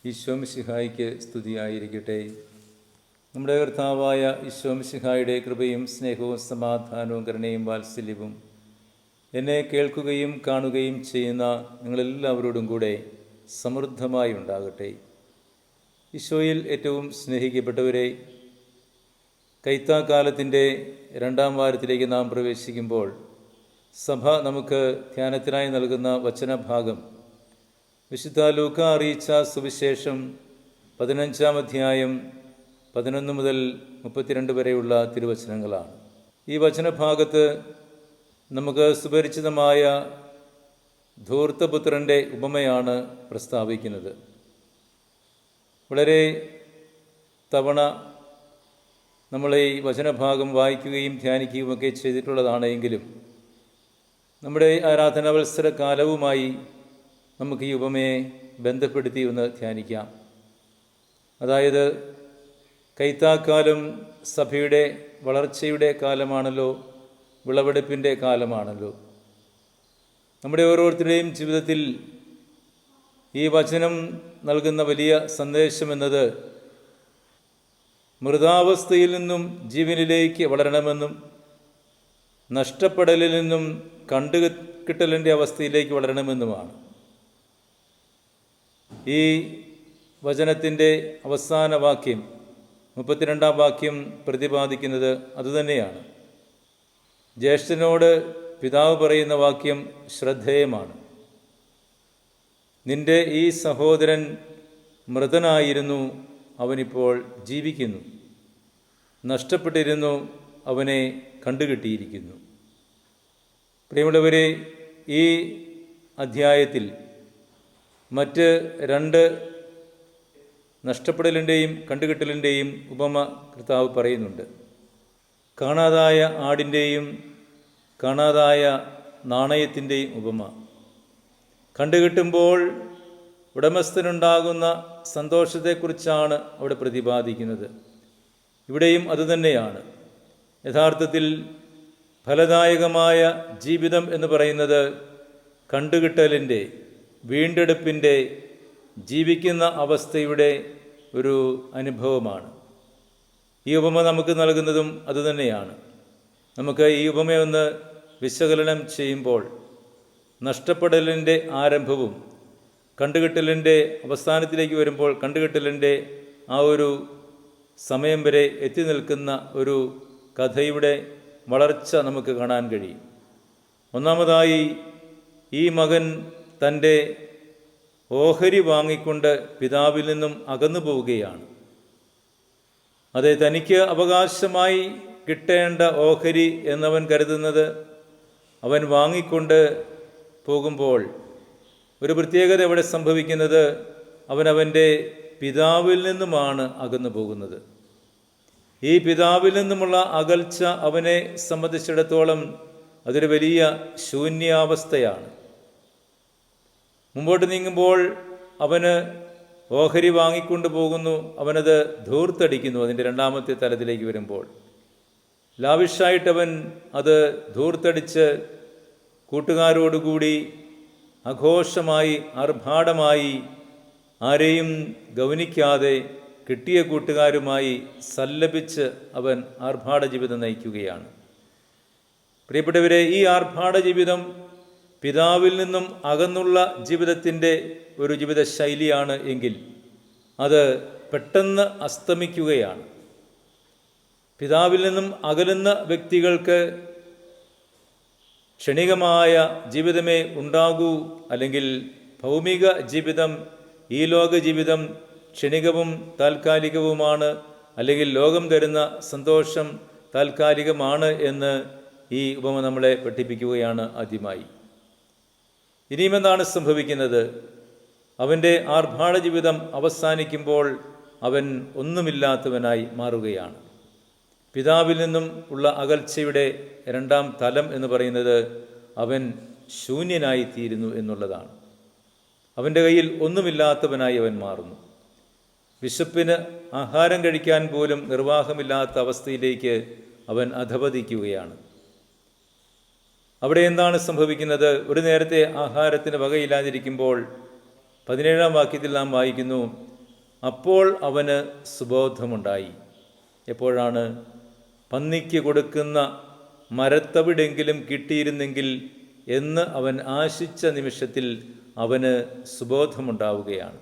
ഈശോമിശിഹായ്ക്ക് സ്തുതിയായിരിക്കട്ടെ. നമ്മുടെ കർത്താവായ ഈശോമിശിഹായുടെ കൃപയും സ്നേഹവും സമാധാനവും കരുണയും വാത്സല്യവും എന്നെ കേൾക്കുകയും കാണുകയും ചെയ്യുന്ന നിങ്ങളെല്ലാവരോടും കൂടെ സമൃദ്ധമായി ഉണ്ടാകട്ടെ. ഈശോയിൽ ഏറ്റവും സ്നേഹിക്കപ്പെട്ടവരെ, കൈത്ത കാലത്തിൻ്റെ 2ാം വാരത്തിലേക്ക് നാം പ്രവേശിക്കുമ്പോൾ സഭ നമുക്ക് ധ്യാനത്തിനായി നൽകുന്ന വചനഭാഗം വിശുദ്ധ ലൂക്ക അറിയിച്ച സുവിശേഷം 15-ാം അധ്യായം 11 മുതൽ 32 വരെയുള്ള തിരുവചനങ്ങളാണ്. ഈ വചനഭാഗത്ത് നമുക്ക് സുപരിചിതമായ ധൂർത്തപുത്രൻ്റെ ഉപമയാണ് പ്രസ്താവിക്കുന്നത്. വളരെ തവണ നമ്മൾ ഈ വചനഭാഗം വായിക്കുകയും ധ്യാനിക്കുകയും ഒക്കെ ചെയ്തിട്ടുള്ളതാണ്. എങ്കിലും നമ്മുടെ ആരാധനാവത്സര കാലവുമായി നമുക്ക് ഈ ഉപമയെ ബന്ധപ്പെടുത്തി ഒന്ന് ധ്യാനിക്കാം. അതായത് കൈത്താക്കാലം സഭയുടെ വളർച്ചയുടെ കാലമാണല്ലോ, വിളവെടുപ്പിൻ്റെ കാലമാണല്ലോ. നമ്മുടെ ഓരോരുത്തരുടെയും ജീവിതത്തിൽ ഈ വചനം നൽകുന്ന വലിയ സന്ദേശമെന്നത് മൃതാവസ്ഥയിൽ നിന്നും ജീവനിലേക്ക് വളരണമെന്നും നഷ്ടപ്പെടലിൽ നിന്നും കണ്ടുകിട്ടലിൻ്റെ അവസ്ഥയിലേക്ക് വളരണമെന്നുമാണ്. ഈ വചനത്തിൻ്റെ അവസാന വാക്യം 32-ാം വാക്യം പ്രതിപാദിക്കുന്നത് അതുതന്നെയാണ്. ജ്യേഷ്ഠനോട് പിതാവ് പറയുന്ന വാക്യം ശ്രദ്ധേയമാണ്. നിന്റെ ഈ സഹോദരൻ മൃതനായിരുന്നു, അവനിപ്പോൾ ജീവിക്കുന്നു; നഷ്ടപ്പെട്ടിരുന്നു, അവനെ കണ്ടുകിട്ടിയിരിക്കുന്നു. പ്രിയമുള്ളവരെ, ഈ അധ്യായത്തിൽ മറ്റ് 2 നഷ്ടപ്പെടലിൻ്റെയും കണ്ടുകിട്ടലിൻ്റെയും ഉപമ കർത്താവ് പറയുന്നുണ്ട്. കാണാതായ ആടിൻ്റെയും കാണാതായ നാണയത്തിൻ്റെയും ഉപമ. കണ്ടുകിട്ടുമ്പോൾ ഉടമസ്ഥനുണ്ടാകുന്ന സന്തോഷത്തെക്കുറിച്ചാണ് അവിടെ പ്രതിപാദിക്കുന്നത്. ഇവിടെയും അതുതന്നെയാണ്. യഥാർത്ഥത്തിൽ ഫലദായകമായ ജീവിതം എന്ന് പറയുന്നത് കണ്ടുകിട്ടലിൻ്റെ, വീണ്ടെടുപ്പിൻ്റെ, ജീവിക്കുന്ന അവസ്ഥയുടെ ഒരു അനുഭവമാണ്. ഈ ഉപമ നമുക്ക് നൽകുന്നതും അതുതന്നെയാണ്. നമുക്ക് ഈ ഉപമയൊന്ന് വിശകലനം ചെയ്യുമ്പോൾ നഷ്ടപ്പെടലിൻ്റെ ആരംഭവും കണ്ടുകിട്ടലിൻ്റെ അവസാനത്തിലേക്ക് വരുമ്പോൾ കണ്ടുകിട്ടലിൻ്റെ ആ ഒരു സമയം വരെ എത്തി നിൽക്കുന്ന ഒരു കഥയുടെ വളർച്ച നമുക്ക് കാണാൻ കഴിയും. ഒന്നാമതായി, ഈ മകൻ തൻ്റെ ഓഹരി വാങ്ങിക്കൊണ്ട് പിതാവിൽ നിന്നും അകന്നു പോവുകയാണ്. അതെ, തനിക്ക് അവകാശമായി കിട്ടേണ്ട ഓഹരി എന്നവൻ കരുതുന്നത് അവൻ വാങ്ങിക്കൊണ്ട് പോകുമ്പോൾ ഒരു പ്രത്യേകത അവിടെ സംഭവിക്കുന്നത്, അവൻ്റെ പിതാവിൽ നിന്നുമാണ് അകന്നു പോകുന്നത്. ഈ പിതാവിൽ നിന്നുമുള്ള അകൽച്ച അവനെ സംബന്ധിച്ചിടത്തോളം അതൊരു വലിയ ശൂന്യാവസ്ഥയാണ്. മുമ്പോട്ട് നീങ്ങുമ്പോൾ അവന് ഓഹരി വാങ്ങിക്കൊണ്ട് പോകുന്നു, അവനത് ധൂർത്തടിക്കുന്നു. അതിൻ്റെ 2ാമത്തെ തലത്തിലേക്ക് വരുമ്പോൾ ലാവിഷായിട്ടവൻ അത് ധൂർത്തടിച്ച് കൂട്ടുകാരോടുകൂടി ആഘോഷമായി ആർഭാടമായി ആരെയും ഗൗനിക്കാതെ കിട്ടിയ കൂട്ടുകാരുമായി സല്ലപിച്ച് അവൻ ആർഭാട ജീവിതം നയിക്കുകയാണ്. പ്രിയപ്പെട്ടവരെ, ഈ ആർഭാട ജീവിതം പിതാവിൽ നിന്നും അകന്നുള്ള ജീവിതത്തിൻ്റെ ഒരു ജീവിത ശൈലിയാണ് എങ്കിൽ അത് പെട്ടെന്ന് അസ്തമിക്കുകയാണ്. പിതാവിൽ നിന്നും അകലുന്ന വ്യക്തികൾക്ക് ക്ഷണികമായ ജീവിതമേ ഉണ്ടാകൂ, അല്ലെങ്കിൽ ഭൗമിക ജീവിതം, ഈ ലോക ജീവിതം ക്ഷണികവും താൽക്കാലികവുമാണ്, അല്ലെങ്കിൽ ലോകം തരുന്ന സന്തോഷം താൽക്കാലികമാണ് എന്ന് ഈ ഉപമ നമ്മളെ പഠിപ്പിക്കുകയാണ് ആദ്യമായി. ഇനിയും എന്താണ് സംഭവിക്കുന്നത്? അവൻ്റെ ആർഭാട ജീവിതം അവസാനിക്കുമ്പോൾ അവൻ ഒന്നുമില്ലാത്തവനായി മാറുകയാണ്. പിതാവിൽ നിന്നും ഉള്ള അകൽച്ചയുടെ 2ാം തലം എന്ന് പറയുന്നത് അവൻ ശൂന്യനായി തീരുന്നു എന്നുള്ളതാണ്. അവൻ്റെ കയ്യിൽ ഒന്നുമില്ലാത്തവനായി അവൻ മാറുന്നു. വിശപ്പിന് ആഹാരം കഴിക്കാൻ പോലും നിർവാഹമില്ലാത്ത അവസ്ഥയിലേക്ക് അവൻ അധപതിക്കുകയാണ്. അവിടെ എന്താണ് സംഭവിക്കുന്നത്? ഒരു നേരത്തെ ആഹാരത്തിന് വകയില്ലാതിരിക്കുമ്പോൾ 17-ാം വാക്യത്തിൽ നാം വായിക്കുന്നു, അപ്പോൾ അവന് സുബോധമുണ്ടായി. എപ്പോഴാണ്? പന്നിക്ക് കൊടുക്കുന്ന മരത്തവിടെങ്കിലും കിട്ടിയിരുന്നെങ്കിൽ എന്ന് അവൻ ആശിച്ച നിമിഷത്തിൽ അവന് സുബോധമുണ്ടാവുകയാണ്.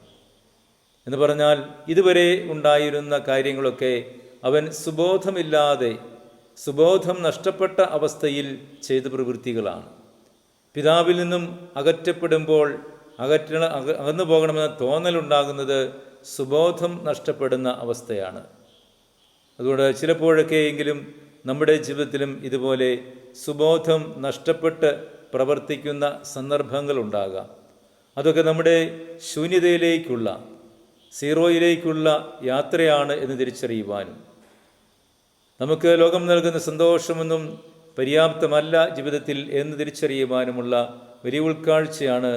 എന്ന് പറഞ്ഞാൽ ഇതുവരെ ഉണ്ടായിരുന്ന കാര്യങ്ങളൊക്കെ അവൻ സുബോധമില്ലാതെ, സുബോധം നഷ്ടപ്പെട്ട അവസ്ഥയിൽ ചെയ്ത പ്രവൃത്തികളാണ്. പിതാവിൽ നിന്നും അകറ്റപ്പെടുമ്പോൾ അകന്നു പോകണമെന്ന തോന്നലുണ്ടാകുന്നത് സുബോധം നഷ്ടപ്പെടുന്ന അവസ്ഥയാണ്. അതുകൊണ്ട് ചിലപ്പോഴൊക്കെയെങ്കിലും നമ്മുടെ ജീവിതത്തിലും ഇതുപോലെ സുബോധം നഷ്ടപ്പെട്ട് പ്രവർത്തിക്കുന്ന സന്ദർഭങ്ങളുണ്ടാകാം. അതൊക്കെ നമ്മുടെ ശൂന്യതയിലേക്കുള്ള, സീറോയിലേക്കുള്ള യാത്രയാണ് എന്ന് തിരിച്ചറിയുവാനും, നമുക്ക് ലോകം നൽകുന്ന സന്തോഷമൊന്നും പര്യാപ്തമല്ല ജീവിതത്തിൽ എന്ന് തിരിച്ചറിയുവാനുമുള്ള വലിയ ഉൾക്കാഴ്ചയാണ്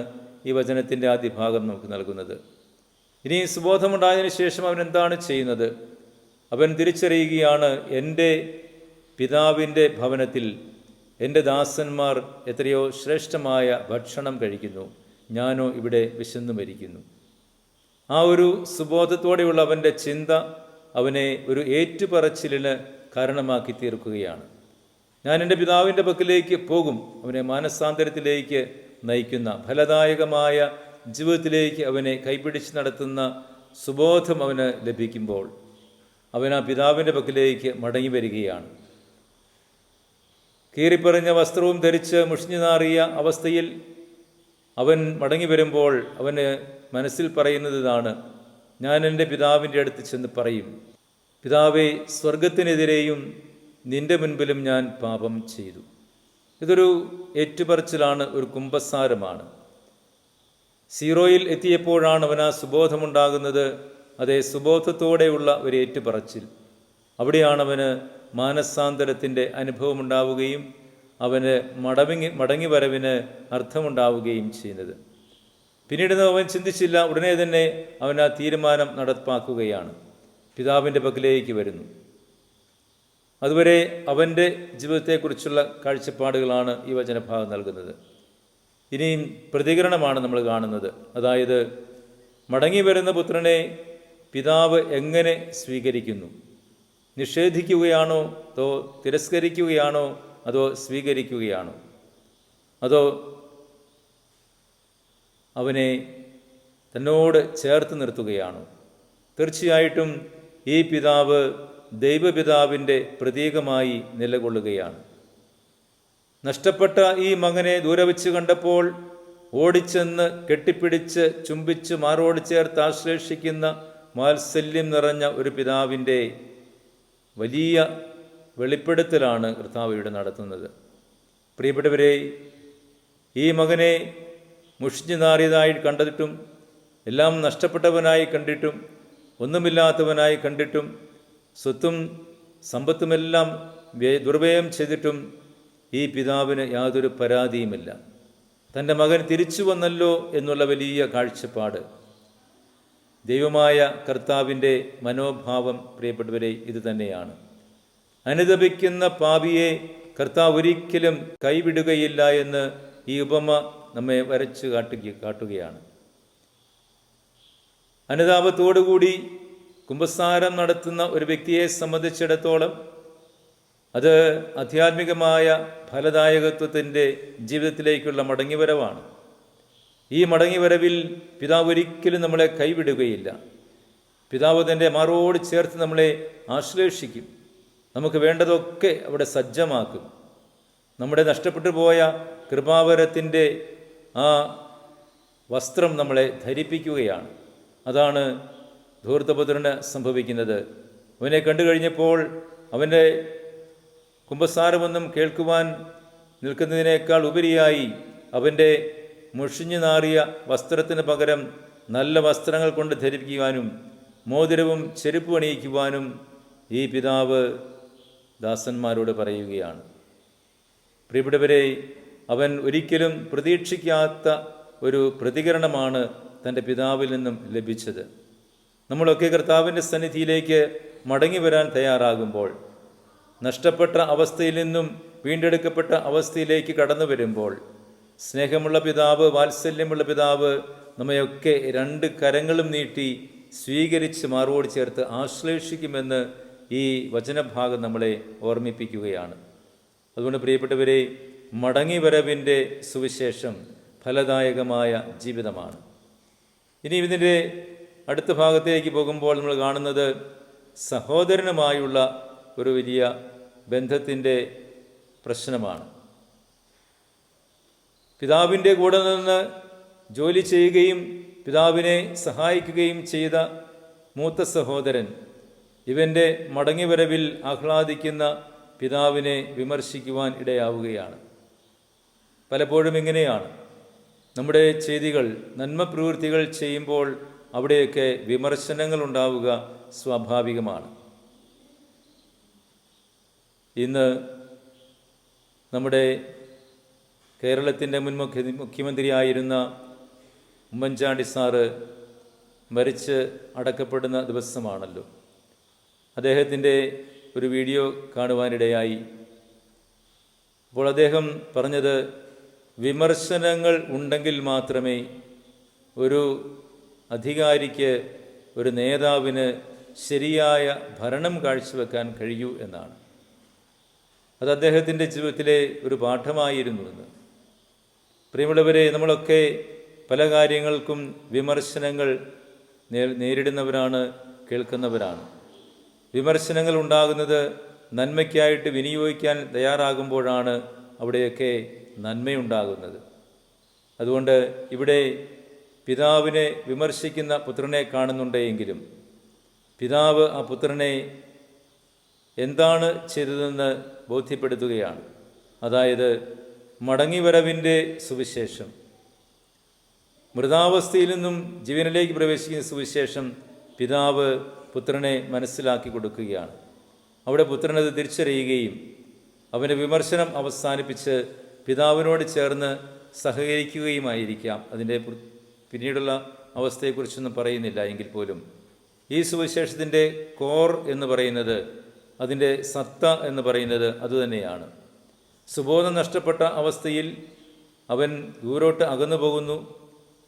ഈ വചനത്തിൻ്റെ ആദ്യ ഭാഗം നമുക്ക് നൽകുന്നത്. ഇനി സുബോധമുണ്ടായതിനു ശേഷം അവൻ എന്താണ് ചെയ്യുന്നത്? അവൻ തിരിച്ചറിയുകയാണ്, എൻ്റെ പിതാവിൻ്റെ ഭവനത്തിൽ എൻ്റെ ദാസന്മാർ എത്രയോ ശ്രേഷ്ഠമായ ഭക്ഷണം കഴിക്കുന്നു, ഞാനോ ഇവിടെ വിശന്നു മരിക്കുന്നു. ആ ഒരു സുബോധത്തോടെയുള്ള അവൻ്റെ ചിന്ത അവനെ ഒരു ഏറ്റുപറച്ചിലിന് കാരണമാക്കി തീർക്കുകയാണ്. ഞാൻ എൻ്റെ പിതാവിൻ്റെ പക്കലേക്ക് പോകും. അവനെ മാനസാന്തരത്തിലേക്ക് നയിക്കുന്ന, ഫലദായകമായ ജീവിതത്തിലേക്ക് അവനെ കൈപിടിച്ച് നടത്തുന്ന സുബോധം അവന് ലഭിക്കുമ്പോൾ അവൻ ആ പിതാവിൻ്റെ പക്കലേക്ക് മടങ്ങി വരികയാണ്. കീറിപ്പറഞ്ഞ വസ്ത്രവും ധരിച്ച് മുഷിഞ്ഞു നാറിയ അവസ്ഥയിൽ അവൻ മടങ്ങി വരുമ്പോൾ അവന് മനസ്സിൽ പറയുന്നത് ഇതാണ്: ഞാൻ എൻ്റെ പിതാവിൻ്റെ അടുത്ത് ചെന്ന് പറയും, പിതാവേ, സ്വർഗത്തിനെതിരെയും നിൻ്റെ മുൻപിലും ഞാൻ പാപം ചെയ്തു. ഇതൊരു ഏറ്റുപറച്ചിലാണ്, ഒരു കുമ്പസാരമാണ്. സീറോയിൽ എത്തിയപ്പോഴാണ് അവന് ആ സുബോധമുണ്ടാകുന്നത്. അതേ സുബോധത്തോടെയുള്ള ഒരു ഏറ്റുപറച്ചിൽ. അവിടെയാണ് അവന് മാനസാന്തരത്തിൻ്റെ അനുഭവമുണ്ടാവുകയും അവന് മടങ്ങി വരവിന് അർത്ഥമുണ്ടാവുകയും ചെയ്യുന്നത്. പിന്നീട് അവൻ ചിന്തിച്ചില്ല, ഉടനെ തന്നെ അവൻ ആ തീരുമാനം നടപ്പാക്കുകയാണ്. പിതാവിൻ്റെ പക്കലേക്ക് വരുന്നു. അതുവരെ അവൻ്റെ ജീവിതത്തെക്കുറിച്ചുള്ള കാഴ്ചപ്പാടുകളാണ് ഈ വചനഭാഗം നൽകുന്നത്. ഇനിയും പ്രതികരണമാണ് നമ്മൾ കാണുന്നത്. അതായത് മടങ്ങി വരുന്ന പുത്രനെ പിതാവ് എങ്ങനെ സ്വീകരിക്കുന്നു? നിഷേധിക്കുകയാണോ, അതോ തിരസ്കരിക്കുകയാണോ, അതോ സ്വീകരിക്കുകയാണോ, അതോ അവനെ തന്നോട് ചേർത്ത് നിർത്തുകയാണോ? തീർച്ചയായിട്ടും ഈ പിതാവ് ദൈവപിതാവിൻ്റെ പ്രതീകമായി നിലകൊള്ളുകയാണ്. നഷ്ടപ്പെട്ട ഈ മകനെ ദൂരെ വെച്ച് കണ്ടപ്പോൾ ഓടിച്ചെന്ന് കെട്ടിപ്പിടിച്ച് ചുംബിച്ച് മാറോട് ചേർത്ത് ആശ്ലേഷിക്കുന്ന വാത്സല്യം നിറഞ്ഞ ഒരു പിതാവിൻ്റെ വലിയ വെളിപ്പെടുത്തലാണ് കർത്താവ് ഇവിടെ നടത്തുന്നത്. പ്രിയപ്പെട്ടവരെ, ഈ മകനെ മുഷിഞ്ഞു നാറിയതായി കണ്ടിട്ടും, എല്ലാം നഷ്ടപ്പെട്ടവനായി കണ്ടിട്ടും, ഒന്നുമില്ലാത്തവനായി കണ്ടിട്ടും, സ്വത്തും സമ്പത്തുമെല്ലാം ദുർവ്യയം ചെയ്തിട്ടും ഈ പിതാവിന് യാതൊരു പരാതിയുമില്ല. തൻ്റെ മകൻ തിരിച്ചു വന്നല്ലോ എന്നുള്ള വലിയ കാഴ്ചപ്പാട്. ദൈവമായ കർത്താവിൻ്റെ മനോഭാവം, പ്രിയപ്പെട്ടവരെ, ഇത് തന്നെയാണ്. അനുതപിക്കുന്ന പാപിയെ കർത്താവ് ഒരിക്കലും കൈവിടുകയില്ല എന്ന് ഈ ഉപമ നമ്മെ വരച്ച് കാട്ടുകയാണ്. അനുതാപത്തോടുകൂടി കുമ്പസാരം നടത്തുന്ന ഒരു വ്യക്തിയെ സംബന്ധിച്ചിടത്തോളം അത് ആധ്യാത്മികമായ ഫലദായകത്വത്തിൻ്റെ ജീവിതത്തിലേക്കുള്ള മടങ്ങിവരവാണ്. ഈ മടങ്ങിവരവിൽ പിതാവ് ഒരിക്കലും നമ്മളെ കൈവിടുകയില്ല. പിതാവ് തൻ്റെ മാറോട് ചേർത്ത് നമ്മളെ ആശ്ലേഷിക്കും. നമുക്ക് വേണ്ടതൊക്കെ അവിടെ സജ്ജമാക്കും. നമ്മുടെ നഷ്ടപ്പെട്ടു പോയ കൃപാവരത്തിൻ്റെ ആ വസ്ത്രം നമ്മളെ ധരിപ്പിക്കുകയാണ്. അതാണ് ധൂർത്തപുത്രന് സംഭവിക്കുന്നത്. അവനെ കണ്ടു കഴിഞ്ഞപ്പോൾ അവൻ്റെ കുമ്പസാരമൊന്നും കേൾക്കുവാൻ നിൽക്കുന്നതിനേക്കാൾ ഉപരിയായി അവൻ്റെ മുഷിഞ്ഞു നാറിയ വസ്ത്രത്തിന് പകരം നല്ല വസ്ത്രങ്ങൾ കൊണ്ട് ധരിപ്പിക്കുവാനും മോതിരവും ചെരുപ്പ് അണിയിക്കുവാനും ഈ പിതാവ് ദാസന്മാരോട് പറയുകയാണ്. പ്രിയപ്പെട്ടവരെ, അവൻ ഒരിക്കലും പ്രതീക്ഷിക്കാത്ത ഒരു പ്രതികരണമാണ് തൻ്റെ പിതാവിൽ നിന്നും ലഭിച്ചത്. നമ്മളൊക്കെ കർത്താവിൻ്റെ സന്നിധിയിലേക്ക് മടങ്ങി വരാൻ തയ്യാറാകുമ്പോൾ, നഷ്ടപ്പെട്ട അവസ്ഥയിൽ നിന്നും വീണ്ടെടുക്കപ്പെട്ട അവസ്ഥയിലേക്ക് കടന്നു വരുമ്പോൾ, സ്നേഹമുള്ള പിതാവ്, വാത്സല്യമുള്ള പിതാവ് നമ്മയൊക്കെ രണ്ട് കരങ്ങളും നീട്ടി സ്വീകരിച്ച് മാറോട് ചേർത്ത് ആശ്ലേഷിക്കുമെന്ന് ഈ വചനഭാഗം നമ്മളെ ഓർമ്മിപ്പിക്കുകയാണ്. അതുകൊണ്ട് പ്രിയപ്പെട്ടവരെ, മടങ്ങിവരവിൻ്റെ സുവിശേഷം ഫലദായകമായ ജീവിതമാണ്. ഇനി ഇതിൻ്റെ അടുത്ത ഭാഗത്തേക്ക് പോകുമ്പോൾ നമ്മൾ കാണുന്നത് സഹോദരനുമായുള്ള ഒരു വലിയ ബന്ധത്തിൻ്റെ പ്രശ്നമാണ്. പിതാവിൻ്റെ കൂടെ നിന്ന് ജോലി ചെയ്യുകയും പിതാവിനെ സഹായിക്കുകയും ചെയ്ത മൂത്ത സഹോദരൻ ഇവൻ്റെ മടങ്ങിവരവിൽ ആഹ്ലാദിക്കുന്ന പിതാവിനെ വിമർശിക്കുവാൻ ഇടയാവുകയാണ്. പലപ്പോഴും ഇങ്ങനെയാണ് നമ്മുടെ ചെയ്തികൾ, നന്മ പ്രവൃത്തികൾ ചെയ്യുമ്പോൾ അവിടെയൊക്കെ വിമർശനങ്ങൾ ഉണ്ടാവുക സ്വാഭാവികമാണ്. ഇന്ന് നമ്മുടെ കേരളത്തിൻ്റെ മുൻ മുഖ്യമന്ത്രിയായിരുന്ന ഉമ്മൻചാണ്ടി സാറ് മരിച്ച് അടക്കപ്പെടുന്ന ദിവസമാണല്ലോ. അദ്ദേഹത്തിൻ്റെ ഒരു വീഡിയോ കാണുവാനിടയായി. അപ്പോൾ അദ്ദേഹം പറഞ്ഞത്, വിമർശനങ്ങൾ ഉണ്ടെങ്കിൽ മാത്രമേ ഒരു അധികാരിക്ക്, ഒരു നേതാവിന് ശരിയായ ഭരണം കാഴ്ചവെക്കാൻ കഴിയൂ എന്നാണ്. അത് അദ്ദേഹത്തിൻ്റെ ജീവിതത്തിലെ ഒരു പാഠമായിരുന്നുവെന്ന്. പ്രിയമുള്ളവരെ, നമ്മളൊക്കെ പല കാര്യങ്ങൾക്കും വിമർശനങ്ങൾ നേരിടുന്നവരാണ്, കേൾക്കുന്നവരാണ്. വിമർശനങ്ങൾ ഉണ്ടാകുന്നത് നന്മയ്ക്കായിട്ട് വിനിയോഗിക്കാൻ തയ്യാറാകുമ്പോഴാണ് അവിടെയൊക്കെ നന്മയുണ്ടാകുന്നത്. അതുകൊണ്ട് ഇവിടെ പിതാവിനെ വിമർശിക്കുന്ന പുത്രനെ കാണുന്നുണ്ടെങ്കിലും പിതാവ് ആ പുത്രനെ എന്താണ് ചെയ്തതെന്ന് ബോധ്യപ്പെടുത്തുകയാണ്. അതായത് മടങ്ങിവരവിൻ്റെ സുവിശേഷം, മൃതാവസ്ഥയിൽ നിന്നും ജീവനിലേക്ക് പ്രവേശിക്കുന്ന സുവിശേഷം പിതാവ് പുത്രനെ മനസ്സിലാക്കി കൊടുക്കുകയാണ്. അവിടെ പുത്രനത് തിരിച്ചറിയുകയും അവൻ്റെ വിമർശനം അവസാനിപ്പിച്ച് പിതാവിനോട് ചേർന്ന് സഹകരിക്കുകയുമായിരിക്കാം. അതിൻ്റെ പിന്നീടുള്ള അവസ്ഥയെക്കുറിച്ചൊന്നും പറയുന്നില്ല എങ്കിൽ പോലും ഈ സുവിശേഷത്തിൻ്റെ കോർ എന്ന് പറയുന്നത്, അതിൻ്റെ സത്ത എന്ന് പറയുന്നത് അതുതന്നെയാണ്. സുബോധം നഷ്ടപ്പെട്ട അവസ്ഥയിൽ അവൻ ദൂരോട്ട് അകന്നു പോകുന്നു.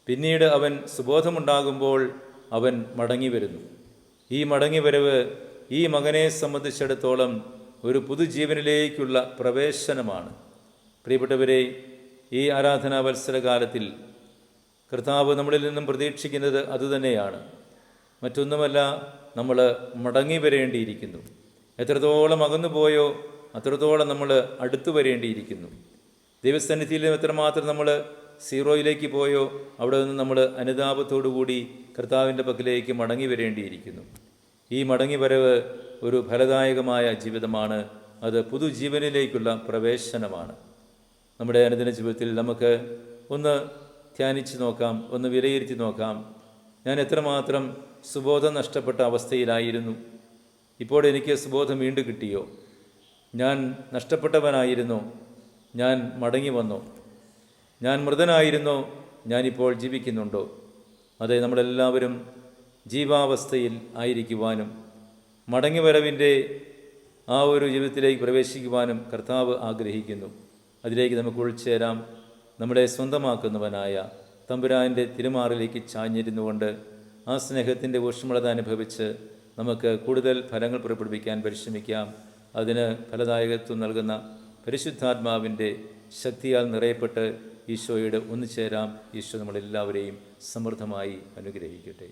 പിന്നീട് അവൻ സുബോധമുണ്ടാകുമ്പോൾ അവൻ മടങ്ങി വരുന്നു. ഈ മടങ്ങിവരവ് ഈ മകനെ സംബന്ധിച്ചിടത്തോളം ഒരു പുതുജീവനിലേക്കുള്ള പ്രവേശനമാണ്. പ്രിയപ്പെട്ടവരെ, ഈ ആരാധനാ വത്സരകാലത്തിൽ കർത്താവ് നമ്മളിൽ നിന്നും പ്രതീക്ഷിക്കുന്നത് അതുതന്നെയാണ്. മറ്റൊന്നുമല്ല, നമ്മൾ മടങ്ങി വരേണ്ടിയിരിക്കുന്നു. എത്രത്തോളം അകന്നു പോയോ അത്രത്തോളം നമ്മൾ അടുത്തു വരേണ്ടിയിരിക്കുന്നു. ദൈവസന്നിധിയിൽ എത്രമാത്രം നമ്മൾ സീറോയിലേക്ക് പോയോ അവിടെ നിന്ന് നമ്മൾ അനുതാപത്തോടുകൂടി കർത്താവിൻ്റെ പക്കലേക്ക് മടങ്ങി വരേണ്ടിയിരിക്കുന്നു. ഈ മടങ്ങി വരവ് ഒരു ഫലദായകമായ ജീവിതമാണ്. അത് പുതുജീവനിലേക്കുള്ള പ്രവേശനമാണ്. നമ്മുടെ അനുദിന ജീവിതത്തിൽ നമുക്ക് ഒന്ന് ധ്യാനിച്ച് നോക്കാം, ഒന്ന് വിലയിരുത്തി നോക്കാം. ഞാൻ എത്രമാത്രം സുബോധം നഷ്ടപ്പെട്ട അവസ്ഥയിലായിരുന്നു. ഇപ്പോൾ എനിക്ക് സുബോധം വീണ്ടും കിട്ടിയോ? ഞാൻ നഷ്ടപ്പെട്ടവനായിരുന്നോ? ഞാൻ മടങ്ങി വന്നോ? ഞാൻ മൃതനായിരുന്നോ? ഞാനിപ്പോൾ ജീവിക്കുന്നുണ്ടോ? അതെ, നമ്മളെല്ലാവരും ജീവാവസ്ഥയിൽ ആയിരിക്കുവാനും മടങ്ങിവരവിൻ്റെ ആ ഒരു ജീവിതത്തിലേക്ക് പ്രവേശിക്കുവാനും കർത്താവ് ആഗ്രഹിക്കുന്നു. അതിലേക്ക് നമുക്ക് ഉൾച്ചേരാം. നമ്മളെ സ്വന്തമാക്കുന്നവനായ തമ്പുരാൻ്റെ തിരുമാറിലേക്ക് ചാഞ്ഞിരുന്നുകൊണ്ട് ആ സ്നേഹത്തിൻ്റെ ഊഷ്മളത അനുഭവിച്ച് നമുക്ക് കൂടുതൽ ഫലങ്ങൾ പുറപ്പെടുവിക്കാൻ പരിശ്രമിക്കാം. അതിന് ഫലദായകത്വം നൽകുന്ന പരിശുദ്ധാത്മാവിൻ്റെ ശക്തിയാൽ നിറയപ്പെട്ട് ഈശോയോട് ഒന്നുചേരാം. ഈശോ നമ്മളെല്ലാവരെയും സമൃദ്ധമായി അനുഗ്രഹിക്കട്ടെ.